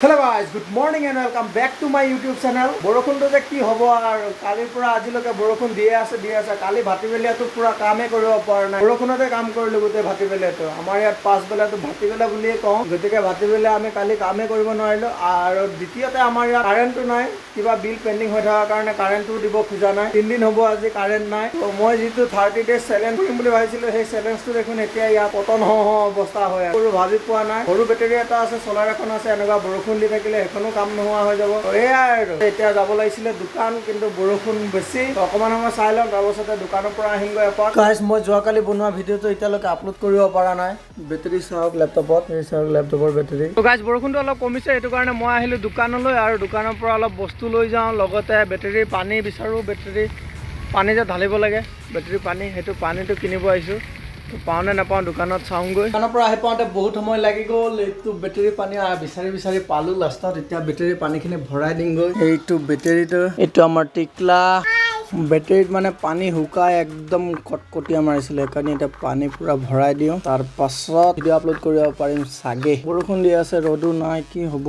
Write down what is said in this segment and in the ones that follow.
Hello guys, good morning and welcome back to my YouTube channel. বৰষুণটো যে কি হ'ব আৰু কালিৰ পৰা আজিলৈকে বৰষুণ দিয়ে আছে কালি ভাটিবেলিয়াটো পুৰা কামে কৰিব পৰা নাই বৰষুণতে কাম কৰিলো গোটেই ভাটিবেলিয়াটো আমাৰ ইয়াত পাঁচবেলাটো ভাটিবেলা বুলিয়ে কওঁ গতিকে ভাটিবেলা আমি কালি কামে কৰিব নোৱাৰিলো আৰু দ্বিতীয়তে আমাৰ ইয়াত কাৰেণ্টটো নাই কিবা বিল পেণ্ডিং হৈ থকাৰ কাৰণে কাৰেণ্টটো দিব খোজা নাই 3 দিন হ'ব আজি কাৰেণ্ট নাই মই যিটো 30 ডেজ চেলেঞ্জ কৰিম বুলি ভাবিছিলো সেই চেলেঞ্জটো দেখোন এতিয়া ইয়াত পতন অৱস্থা হৈ আছে আৰু ভাবি পোৱা নাই সৰু বেটাৰী এটা আছে সোলাৰ এখন আছে এনেকুৱা বৰষুণ দি থাকিলে এখনো কাম নোহোৱা হৈ যাব এয়াই আৰু এতিয়া যাব লাগিছিলে দোকান কিন্তু বৰষুণ বেছি অকমান সময় চাই লওঁ তাৰপিছতে দোকানৰ পৰা আহিমগৈ এপাক গাইজ মই যোৱাকালি বনোৱা ভিডিঅ'টো এতিয়ালৈকে আপলোড কৰিব পৰা নাই বেটাৰী চাওক লেপটপত এই চাওক লেপটপৰ বেটাৰী তো গাইজ বৰষুণটো অলপ কমিছে সেইটো কাৰণে মই আহিলো দোকানলৈ আৰু দোকানৰ পৰা অলপ বস্তু লৈ যাওঁ লগতে বেটাৰী পানী বিচাৰোঁ বেটাৰী পানী যে ঢালিব লাগে বেটাৰী পানী সেইটো পানীটো কিনিব আহিছোঁ পাওঁ নে নাপাওঁ দোকানত চাওঁগৈ দোকানৰ পৰা আহি পাওঁতে বহুত সময় লাগি গ'ল এইটো বেটাৰী পানী বিচাৰি পালোঁ লাষ্টত এতিয়া বেটাৰী পানীখিনি ভৰাই দিমগৈ এইটো বেটাৰীটো এইটো আমাৰ টিকলা বেটাৰীত মানে পানী শুকাই একদম কটকটীয়া মাৰিছিলে সেইকাৰণে এতিয়া পানী পুৰা ভৰাই দিওঁ তাৰ পাছত ভিডিঅ' আপলোড কৰিব পাৰিম চাগে বৰষুণ দি আছে ৰ'দো নাই কি হ'ব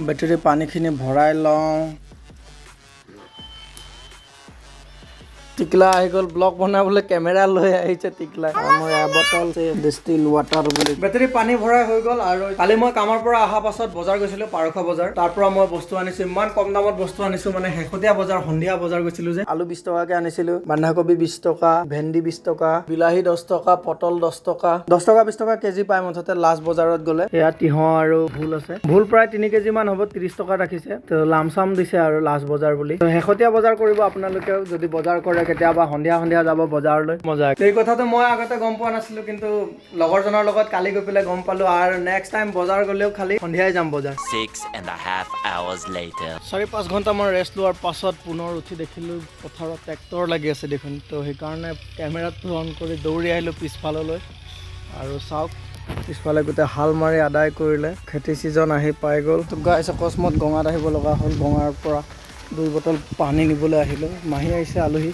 বেটাৰী পানীখিনি ভৰাই লওঁ টিকলা আহি গ'ল ব্লগ বনাবলৈ কেমেৰা লৈ আহিছে টিকলা মই বটল ডিষ্টিল ৱাটাৰ বুলি বেটাৰী পানী ভৰাই হৈ গ'ল আৰু কালি মই কামৰ পৰা অহা পাছত বজাৰ গৈছিলোঁ পাৰখোৱা বজাৰ তাৰ পৰা মই বস্তু আনিছোঁ ইমান কম দামত বস্তু আনিছোঁ মানে শেহতীয়া বজাৰ সন্ধিয়া বজাৰ গৈছিলোঁ যে আলু 20 টকাকে আনিছিলোঁ বন্ধাকবি 20 টকা ভেন্দি 20 টকা বিলাহী 10 টকা পটল 10 টকা 20 টকা কেজি পাই মুঠতে লাষ্ট বজাৰত গ'লে এয়া তিঁহ আৰু ভোল আছে ভোল প্ৰায় 3 কেজি মান হ'ব 30 টকা ৰাখিছে তো লামচাম দিছে আৰু লাষ্ট বজাৰ বুলি তো শেহতীয়া বজাৰ কৰিব আপোনালোকেও যদি বজাৰ কৰে কেতিয়াবা সন্ধিয়া যাব বজাৰলৈ মজা এই কথাটো মই আগতে গম পোৱা নাছিলো কিন্তু লগৰজনৰ লগত কালি গৈ পেলাই গম পালো আৰু নেক্সট টাইম বজাৰ গ'লেও খালি সন্ধিয়াই যাম বজাৰ 6.5 hours later 4-5 ঘণ্টা মই ৰেষ্ট লোৱাৰ পাছত পুনৰ উঠি দেখিলো পথাৰত ট্ৰেক্টৰ লাগি আছে দেখোন তো সেইকাৰণে কেমেৰাটো অন কৰি দৌৰি আহিলো পিছফাললৈ আৰু চাওক পিছফালে গোটেই হাল মাৰি আদায় কৰিলে খেতি ছিজন আহি পাই গ'ল তো গাইছ অকস্মাত গঙাত আহিব লগা হ'ল গঙাৰ পৰা 2 বটল পানী নিবলৈ আহিলোঁ মাহী আহিছে আলহী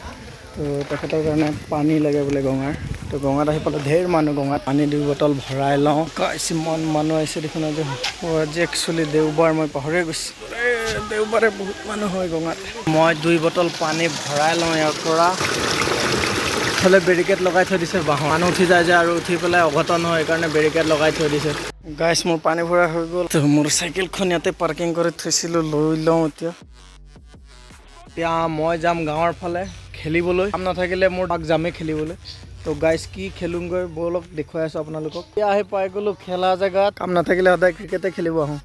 তো তেখেতৰ কাৰণে পানী লাগে বোলে গঙাৰ তো গঙাত আহি পালে ঢেৰ মানুহ গঙাত পানী 2 বটল ভৰাই লওঁ ইমান মানুহ আহিছে দেখোন আজি একচুৱেলি দেওবাৰ মই পাহৰিয়ে গৈছোঁ দেওবাৰে বহুত মানুহ হয় গঙাত মই 2 বটল পানী ভৰাই লওঁ ইয়াৰ পৰা ইফালে বেৰিকেড লগাই থৈ দিছে বাঁহৰ মানুহ উঠি যায় যে আৰু উঠি পেলাই অঘটন হয় সেইকাৰণে বেৰিকেড লগাই থৈ দিছে গাইছ মোৰ পানী ভৰাই হৈ গ'ল তো মোৰ চাইকেলখন ইয়াতে পাৰ্কিং কৰি থৈছিলোঁ লৈ লওঁ এতিয়া মই যাম গাঁৱৰ ফালে খেলিবলৈ কাম নাথাকিলে মোৰ তাক যামেই খেলিবলৈ তো গাইজ কি খেলোঁগৈ ব'লক দেখুৱাই আছোঁ আপোনালোকক এতিয়া আহি পাই গ'লোঁ খেলা জেগাত কাম নাথাকিলে সদায় ক্ৰিকেটে খেলিব আহোঁ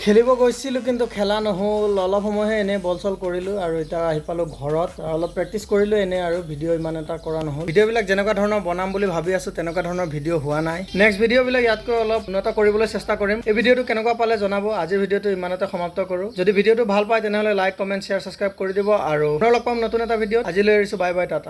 খেলিব গৈছিলোঁ কিন্তু খেলা নহ'ল অলপ সময়হে এনেই বল চল কৰিলোঁ আৰু এতিয়া আহি পালোঁ ঘৰত অলপ প্ৰেক্টিচ কৰিলোঁ এনেই আৰু ভিডিঅ' ইমান এটা কৰা নহ'ল ভিডিঅ'বিলাক যেনেকুৱা ধৰণৰ বনাম বুলি ভাবি আছোঁ তেনেকুৱা ধৰণৰ ভিডিঅ' হোৱা নাই নেক্সট ভিডিঅ'বিলাক ইয়াতকৈ অলপ উন্নত কৰিবলৈ চেষ্টা কৰিম এই ভিডিঅ'টো কেনেকুৱা পালে জনাব আজিৰ ভিডিঅ'টো ইমানতে সমাপ্ত কৰোঁ যদি ভিডিঅ'টো ভাল পায় তেনেহ'লে লাইক কমেণ্ট শ্বেয়াৰ ছাবস্ক্ৰাইব কৰি দিব আৰু পুনৰ লগ পাম নতুন এটা ভিডিঅ'ত আজিলৈ এৰিছোঁ বাই বাই টাটা